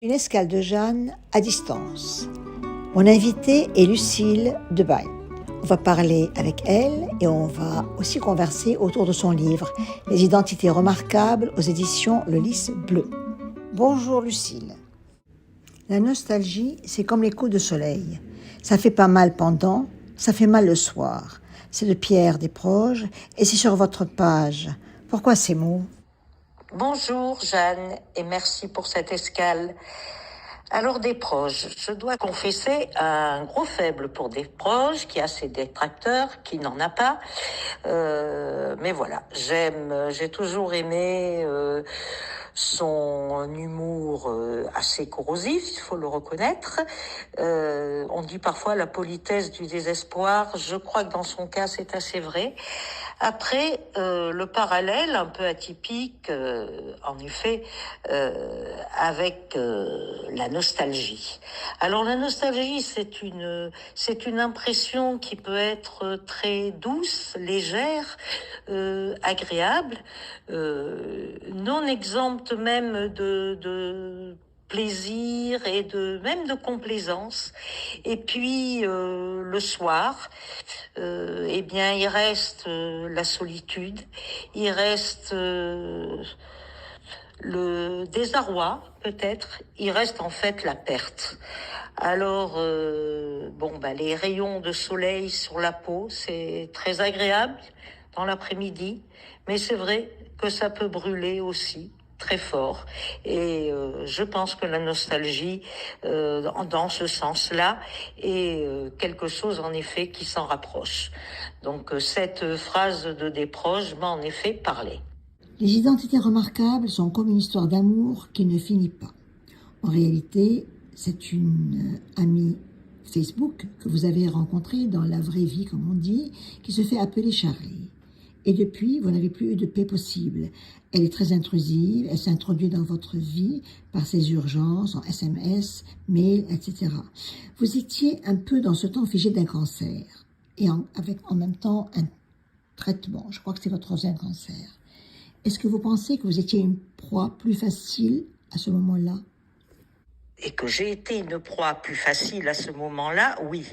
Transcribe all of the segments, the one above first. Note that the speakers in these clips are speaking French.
Une escale de Jeanne à distance. Mon invitée est Lucille Debaille. On va parler avec elle et on va aussi converser autour de son livre Les identités remarquables aux éditions Le Lys Bleu. Bonjour Lucille. La nostalgie, c'est comme les coups de soleil. Ça fait pas mal pendant, ça fait mal le soir. C'est de Pierre Desproges et c'est sur votre page. Pourquoi ces mots ? Bonjour Jeanne et merci pour cette escale. Alors Desproges, je dois confesser un gros faible pour Desproges, qui a ses détracteurs, qui n'en a pas. Mais voilà, j'ai toujours aimé son humour assez corrosif, il faut le reconnaître. On dit parfois la politesse du désespoir. Je crois que dans son cas, c'est assez vrai. Après, le parallèle un peu atypique, en effet, avec la nostalgie. Alors la nostalgie, c'est une impression qui peut être très douce, légère, agréable, non exempte même de plaisir et même de complaisance. Et puis le soir, eh bien il reste la solitude, il reste le désarroi peut-être, il reste en fait la perte. Alors les rayons de soleil sur la peau, c'est très agréable dans l'après-midi, mais c'est vrai que ça peut brûler aussi très fort. Et je pense que la nostalgie, dans ce sens-là, est quelque chose en effet qui s'en rapproche. Donc cette phrase de Desproges m'a en effet parlé. Les identités remarquables sont comme une histoire d'amour qui ne finit pas. En réalité, c'est une amie Facebook que vous avez rencontrée dans la vraie vie, comme on dit, qui se fait appeler Charlie. Et depuis, vous n'avez plus eu de paix possible. Elle est très intrusive, elle s'introduit dans votre vie par ses urgences, en SMS, mail, etc. Vous étiez un peu dans ce temps figé d'un cancer, et avec en même temps un traitement. Je crois que c'est votre troisième cancer. Est-ce que vous pensez que vous étiez une proie plus facile à ce moment-là ? Et que j'ai été une proie plus facile à ce moment-là, oui.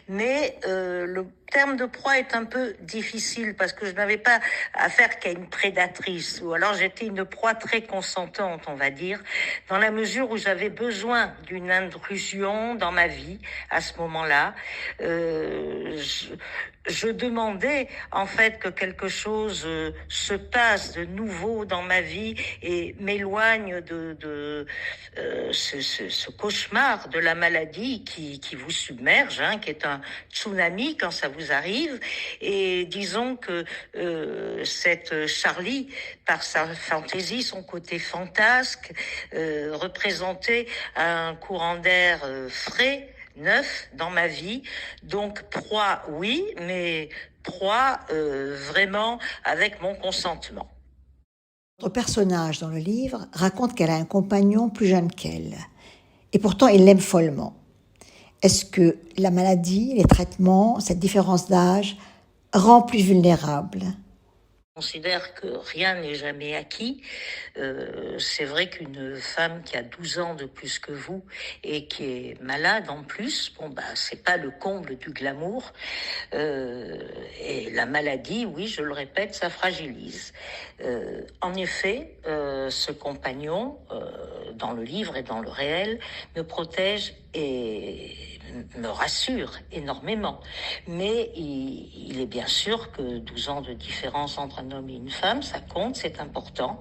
Mais le terme de proie est un peu difficile parce que je n'avais pas affaire qu'à une prédatrice, ou alors j'étais une proie très consentante, on va dire, dans la mesure où j'avais besoin d'une intrusion dans ma vie à ce moment-là. Je demandais en fait que quelque chose se passe de nouveau dans ma vie et m'éloigne de ce cauchemar de la maladie qui vous submerge, qui est un tsunami quand ça vous arrive. Et disons que cette Charlie, par sa fantaisie, son côté fantasque, représentait un courant d'air frais, neuf dans ma vie. Donc proie, oui, mais proie vraiment avec mon consentement. Votre personnage dans le livre raconte qu'elle a un compagnon plus jeune qu'elle. Et pourtant, il l'aime follement. Est-ce que la maladie, les traitements, cette différence d'âge rend plus vulnérable ? Je considère que rien n'est jamais acquis. C'est vrai qu'une femme qui a 12 ans de plus que vous et qui est malade en plus, c'est pas le comble du glamour. Et la maladie, oui, je le répète, ça fragilise. En effet, ce compagnon, dans le livre et dans le réel, me protège et me rassure énormément. Mais il est bien sûr que 12 ans de différence entre un homme et une femme, ça compte, c'est important.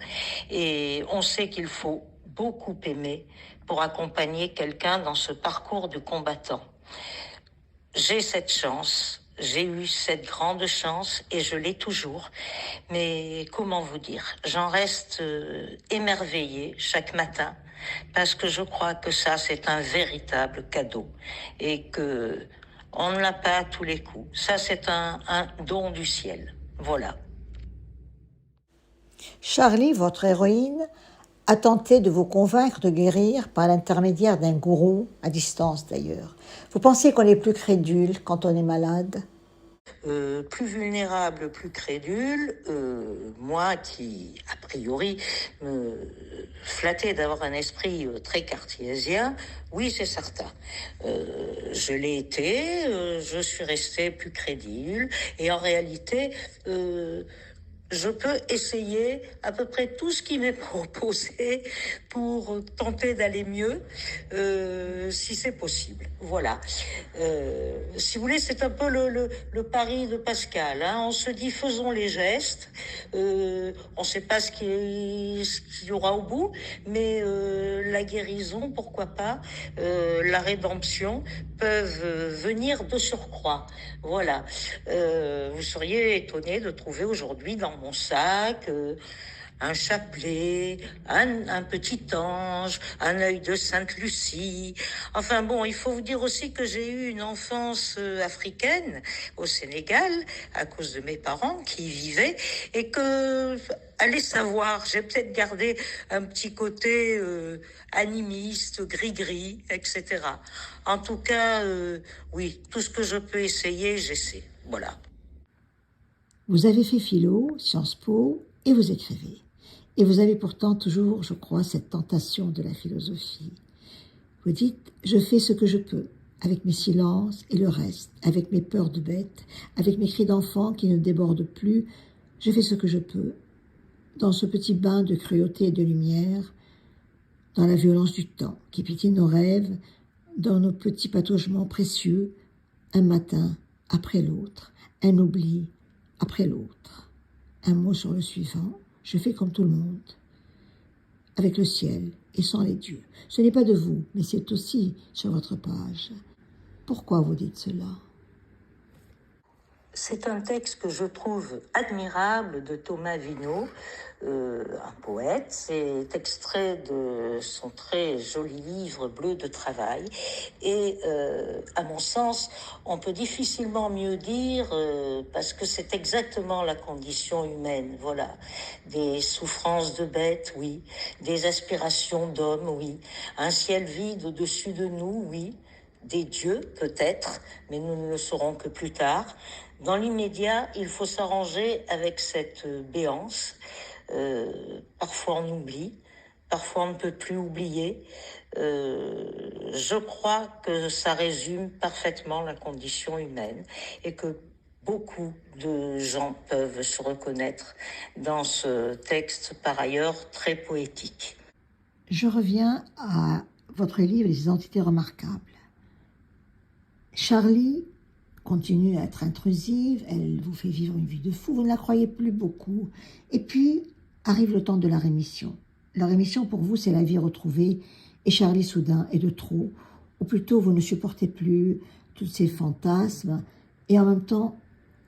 Et on sait qu'il faut beaucoup aimer pour accompagner quelqu'un dans ce parcours de combattant. J'ai cette chance, j'ai eu cette grande chance et je l'ai toujours. Mais comment vous dire, j'en reste émerveillée chaque matin parce que je crois que ça, c'est un véritable cadeau et que on ne l'a pas à tous les coups. Ça, c'est un don du ciel. Voilà. Charlie, votre héroïne, a tenté de vous convaincre de guérir par l'intermédiaire d'un gourou, à distance d'ailleurs. Vous pensez qu'on est plus crédule quand on est malade ? Plus vulnérable, plus crédule, moi qui, a priori, me flattais d'avoir un esprit très cartésien, oui, c'est certain. Je l'ai été, je suis restée plus crédule, et en réalité, je peux essayer à peu près tout ce qui m'est proposé pour tenter d'aller mieux, si c'est possible. Voilà. Si vous voulez, c'est un peu le pari de Pascal. Hein. On se dit, faisons les gestes. On ne sait pas ce qu'il y aura au bout, mais la guérison, pourquoi pas, la rédemption peuvent venir de surcroît. Voilà. Vous seriez étonné de trouver aujourd'hui dans mon sac un chapelet, un petit ange, un œil de Sainte Lucie. Enfin bon, il faut vous dire aussi que j'ai eu une enfance africaine au Sénégal à cause de mes parents qui y vivaient et que, allez savoir, j'ai peut-être gardé un petit côté animiste, gris-gris, etc. En tout cas, oui, tout ce que je peux essayer, j'essaie. Voilà. Vous avez fait philo, Sciences Po, et vous écrivez. Et vous avez pourtant toujours, je crois, cette tentation de la philosophie. Vous dites, je fais ce que je peux, avec mes silences et le reste, avec mes peurs de bête, avec mes cris d'enfant qui ne débordent plus, je fais ce que je peux. Dans ce petit bain de cruauté et de lumière, dans la violence du temps qui piétine nos rêves, dans nos petits pataugements précieux, un matin après l'autre, un oubli après l'autre. Un mot sur le suivant, je fais comme tout le monde, avec le ciel et sans les dieux. Ce n'est pas de vous, mais c'est aussi sur votre page. Pourquoi vous dites cela ? C'est un texte que je trouve admirable de Thomas Vino, un poète. C'est extrait de son très joli livre Bleu de travail. Et à mon sens, on peut difficilement mieux dire parce que c'est exactement la condition humaine. Voilà, des souffrances de bêtes, oui, des aspirations d'hommes, oui, un ciel vide au-dessus de nous, oui, des dieux peut-être, mais nous ne le saurons que plus tard. Dans l'immédiat, il faut s'arranger avec cette béance. Parfois on oublie, parfois on ne peut plus oublier. Je crois que ça résume parfaitement la condition humaine et que beaucoup de gens peuvent se reconnaître dans ce texte par ailleurs très poétique. Je reviens à votre livre « Les identités remarquables ». Charlie continue à être intrusive, elle vous fait vivre une vie de fou, vous ne la croyez plus beaucoup. Et puis arrive le temps de la rémission. La rémission pour vous, c'est la vie retrouvée, et Charlie soudain est de trop, ou plutôt vous ne supportez plus tous ces fantasmes, et en même temps,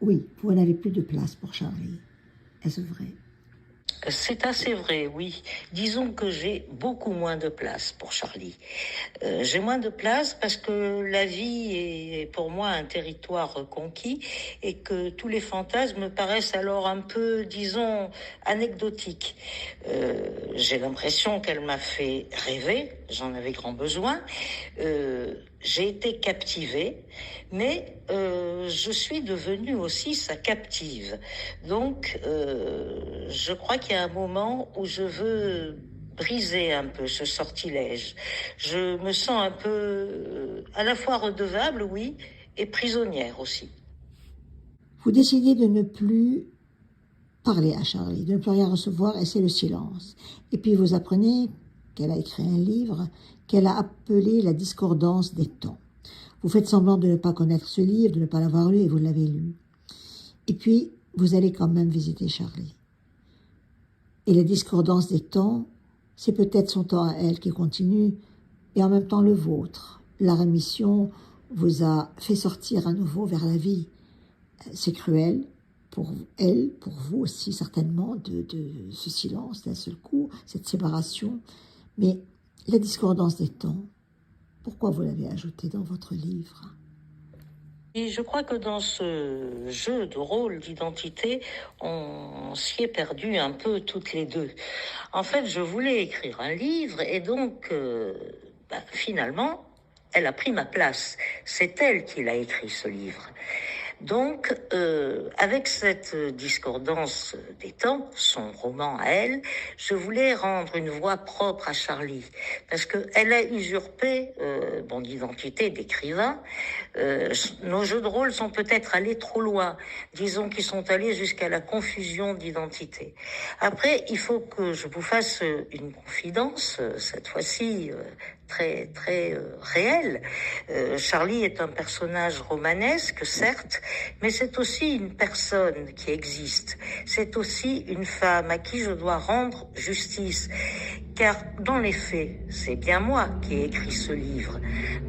oui, vous n'avez plus de place pour Charlie. Est-ce vrai ? C'est assez vrai, oui. Disons que j'ai beaucoup moins de place pour Charlie. J'ai moins de place parce que la vie est pour moi un territoire conquis et que tous les fantasmes me paraissent alors un peu, disons, anecdotiques. J'ai l'impression qu'elle m'a fait rêver, j'en avais grand besoin. J'ai été captivée, mais je suis devenue aussi sa captive. Donc, je crois qu'il y a un moment où je veux briser un peu ce sortilège. Je me sens un peu à la fois redevable, oui, et prisonnière aussi. Vous décidez de ne plus parler à Charlie, de ne plus rien recevoir, et c'est le silence. Et puis vous apprenez qu'elle a écrit un livre qu'elle a appelé La discordance des temps. Vous faites semblant de ne pas connaître ce livre, de ne pas l'avoir lu, et vous l'avez lu. Et puis, vous allez quand même visiter Charlie. Et la discordance des temps, c'est peut-être son temps à elle qui continue, et en même temps le vôtre. La rémission vous a fait sortir à nouveau vers la vie. C'est cruel pour elle, pour vous aussi certainement, de ce silence d'un seul coup, cette séparation. Mais la discordance des temps, pourquoi vous l'avez ajoutée dans votre livre ? Et je crois que dans ce jeu de rôle d'identité, on s'y est perdu un peu toutes les deux. En fait, je voulais écrire un livre et donc, finalement, elle a pris ma place. C'est elle qui l'a écrit, ce livre. Donc, avec cette discordance des temps, son roman à elle, je voulais rendre une voix propre à Charlie, parce qu'elle a usurpé mon identité d'écrivain. Nos jeux de rôle sont peut-être allés trop loin, disons qu'ils sont allés jusqu'à la confusion d'identité. Après, il faut que je vous fasse une confidence, cette fois-ci très très réelle. Charlie est un personnage romanesque, certes, mais c'est aussi une personne qui existe. C'est aussi une femme à qui je dois rendre justice. Car dans les faits, c'est bien moi qui ai écrit ce livre.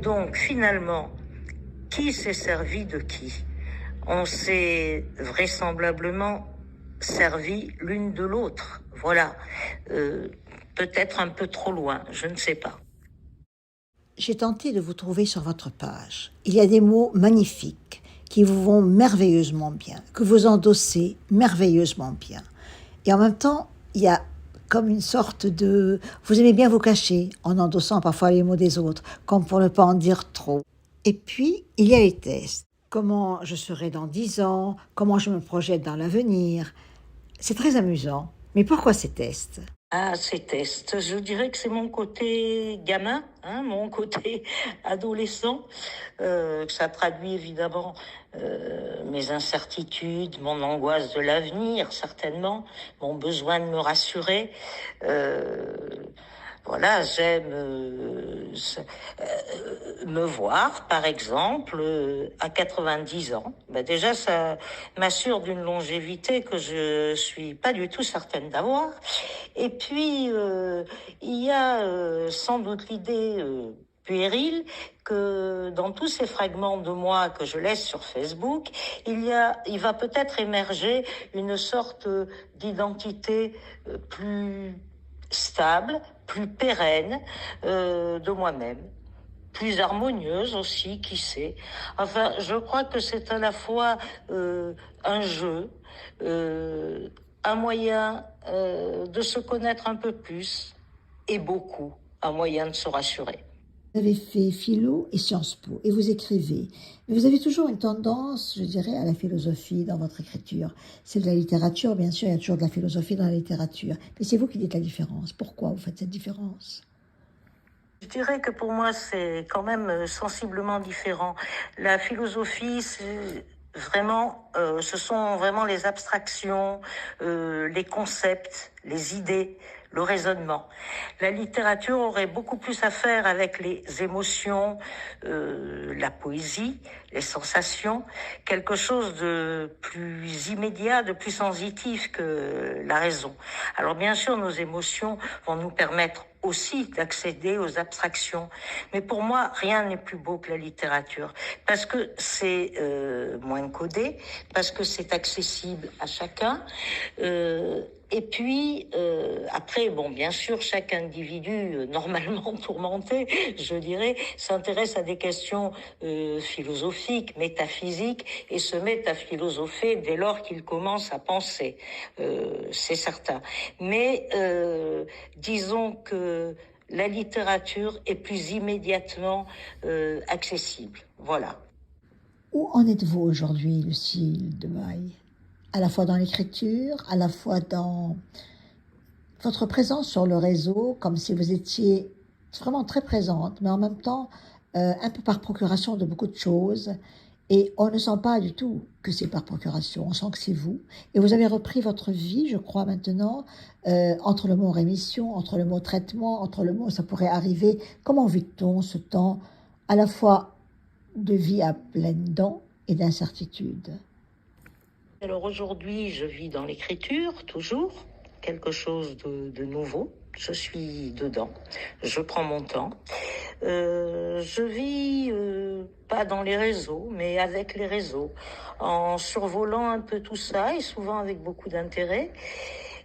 Donc finalement, qui s'est servi de qui? On s'est vraisemblablement servi l'une de l'autre. Voilà. Peut-être un peu trop loin, je ne sais pas. J'ai tenté de vous trouver sur votre page. Il y a des mots magnifiques qui vous vont merveilleusement bien, que vous endossez merveilleusement bien. Et en même temps, il y a comme une sorte de... Vous aimez bien vous cacher en endossant parfois les mots des autres, comme pour ne pas en dire trop. Et puis, il y a les tests. Comment je serai dans 10 ans, comment je me projette dans l'avenir. C'est très amusant. Mais pourquoi ces tests? Ah, ces tests, je dirais que c'est mon côté gamin, mon côté adolescent. Ça traduit évidemment mes incertitudes, mon angoisse de l'avenir, certainement, mon besoin de me rassurer. Voilà, j'aime me voir, par exemple, à 90 ans. Déjà, ça m'assure d'une longévité que je suis pas du tout certaine d'avoir. Et puis, il y a sans doute l'idée puérile que dans tous ces fragments de moi que je laisse sur Facebook, il va peut-être émerger une sorte d'identité plus stable, plus pérenne de moi-même, plus harmonieuse aussi, qui sait. Enfin, je crois que c'est à la fois un jeu, un moyen de se connaître un peu plus et beaucoup, un moyen de se rassurer. Vous avez fait philo et Sciences Po et vous écrivez. Mais vous avez toujours une tendance, je dirais, à la philosophie dans votre écriture. C'est de la littérature, bien sûr, il y a toujours de la philosophie dans la littérature. Mais c'est vous qui dites la différence. Pourquoi vous faites cette différence? Je dirais que pour moi, c'est quand même sensiblement différent. La philosophie, ce sont vraiment les abstractions, les concepts, les idées, le raisonnement. La littérature aurait beaucoup plus à faire avec les émotions, la poésie, les sensations, quelque chose de plus immédiat, de plus sensitif que la raison. Alors bien sûr, nos émotions vont nous permettre aussi d'accéder aux abstractions. Mais pour moi, rien n'est plus beau que la littérature, parce que c'est moins codé, parce que c'est accessible à chacun. Et puis, après, bien sûr, chaque individu, normalement tourmenté, je dirais, s'intéresse à des questions philosophiques, métaphysiques, et se met à philosopher dès lors qu'il commence à penser. C'est certain. Mais disons que la littérature est plus immédiatement accessible. Voilà. Où en êtes-vous aujourd'hui, Lucille de Maille? À la fois dans l'écriture, à la fois dans votre présence sur le réseau, comme si vous étiez vraiment très présente, mais en même temps un peu par procuration de beaucoup de choses. Et on ne sent pas du tout que c'est par procuration, on sent que c'est vous. Et vous avez repris votre vie, je crois maintenant, entre le mot rémission, entre le mot traitement, entre le mot ça pourrait arriver. Comment vit-on ce temps à la fois de vie à pleines dents et d'incertitude? Alors aujourd'hui, je vis dans l'écriture, toujours, quelque chose de nouveau. Je suis dedans, je prends mon temps. Je vis pas dans les réseaux, mais avec les réseaux, en survolant un peu tout ça et souvent avec beaucoup d'intérêt.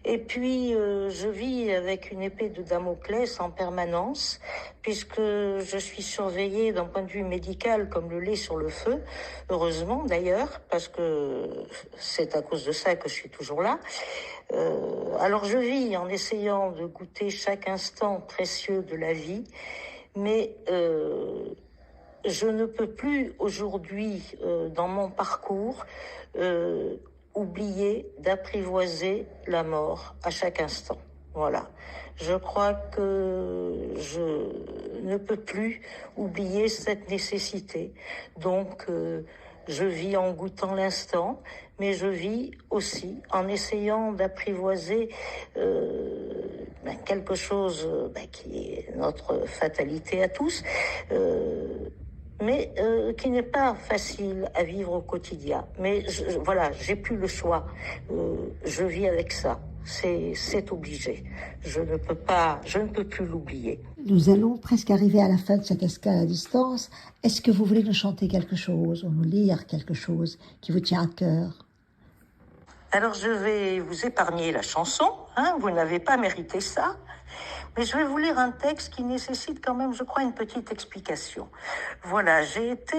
Et puis, je vis avec une épée de Damoclès en permanence, puisque je suis surveillée d'un point de vue médical comme le lait sur le feu, heureusement d'ailleurs, parce que c'est à cause de ça que je suis toujours là. Alors je vis en essayant de goûter chaque instant précieux de la vie, mais je ne peux plus aujourd'hui, dans mon parcours, oublier d'apprivoiser la mort à chaque instant. Voilà. Je crois que je ne peux plus oublier cette nécessité. Donc, je vis en goûtant l'instant, mais je vis aussi en essayant d'apprivoiser quelque chose qui est notre fatalité à tous, mais qui n'est pas facile à vivre au quotidien. Mais voilà, j'ai plus le choix. Je vis avec ça. C'est obligé. Je ne peux plus l'oublier. Nous allons presque arriver à la fin de cette escale à distance. Est-ce que vous voulez nous chanter quelque chose ou nous lire quelque chose qui vous tient à cœur? Alors je vais vous épargner la chanson, vous n'avez pas mérité ça, mais je vais vous lire un texte qui nécessite quand même, je crois, une petite explication. Voilà, j'ai été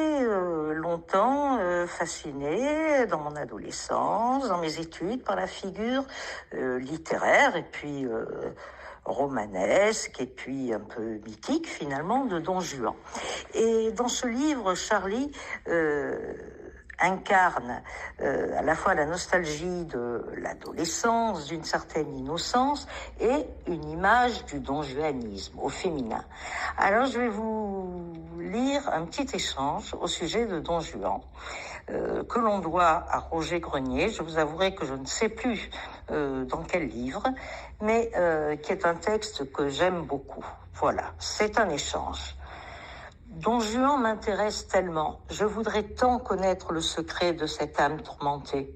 longtemps fascinée dans mon adolescence, dans mes études, par la figure littéraire et puis romanesque et puis un peu mythique finalement de Don Juan. Et dans ce livre, Charlie incarne à la fois la nostalgie de l'adolescence, d'une certaine innocence et une image du donjuanisme au féminin. Alors je vais vous lire un petit échange au sujet de Don Juan que l'on doit à Roger Grenier. Je vous avouerai que je ne sais plus dans quel livre, mais qui est un texte que j'aime beaucoup. Voilà, c'est un échange. Don Juan m'intéresse tellement, je voudrais tant connaître le secret de cette âme tourmentée.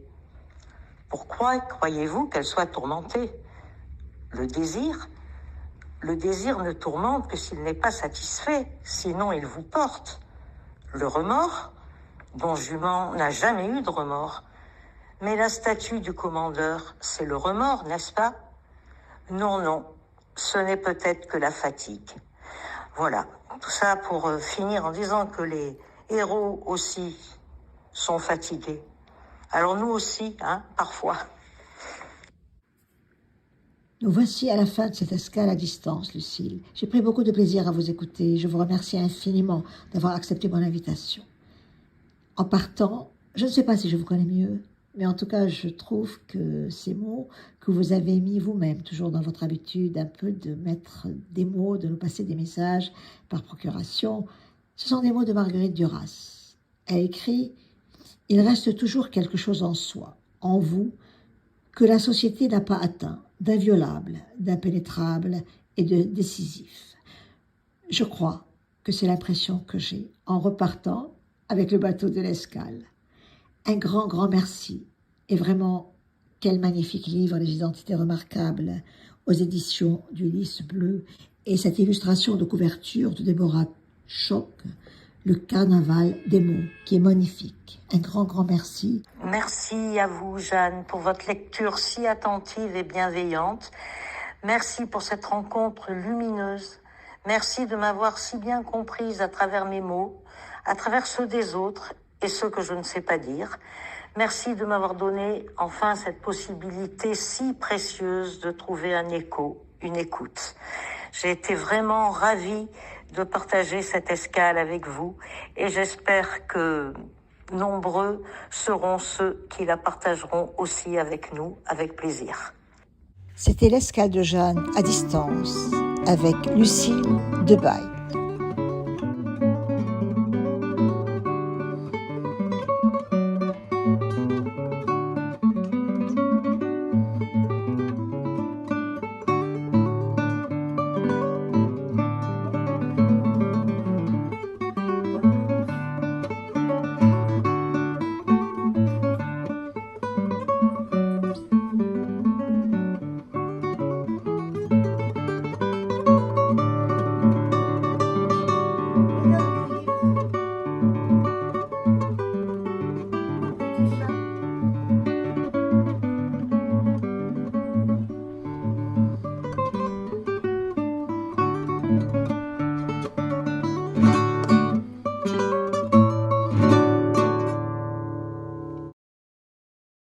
Pourquoi croyez-vous qu'elle soit tourmentée? Le désir ne tourmente que s'il n'est pas satisfait, sinon il vous porte. Le remords? Don Juan n'a jamais eu de remords. Mais la statue du commandeur, c'est le remords, n'est-ce pas? Non, ce n'est peut-être que la fatigue. Voilà, tout ça pour finir en disant que les héros aussi sont fatigués. Alors nous aussi, parfois. Nous voici à la fin de cette escale à distance, Lucille. J'ai pris beaucoup de plaisir à vous écouter. Je vous remercie infiniment d'avoir accepté mon invitation. En partant, je ne sais pas si je vous connais mieux, mais en tout cas, je trouve que ces mots que vous avez mis vous-même, toujours dans votre habitude un peu de mettre des mots, de nous passer des messages par procuration, ce sont des mots de Marguerite Duras. Elle écrit « Il reste toujours quelque chose en soi, en vous, que la société n'a pas atteint, d'inviolable, d'impénétrable et de décisif. » Je crois que c'est l'impression que j'ai en repartant avec le bateau de l'escale. Un grand merci. Et vraiment, quel magnifique livre, Les Identités remarquables, aux éditions du Lys Bleu. Et cette illustration de couverture de Déborah Choc, Le carnaval des mots, qui est magnifique. Un grand merci. Merci à vous, Jeanne, pour votre lecture si attentive et bienveillante. Merci pour cette rencontre lumineuse. Merci de m'avoir si bien comprise à travers mes mots, à travers ceux des autres et ceux que je ne sais pas dire. Merci de m'avoir donné enfin cette possibilité si précieuse de trouver un écho, une écoute. J'ai été vraiment ravie de partager cette escale avec vous et j'espère que nombreux seront ceux qui la partageront aussi avec nous, avec plaisir. C'était l'escale de Jeanne à distance avec Lucille Debaille.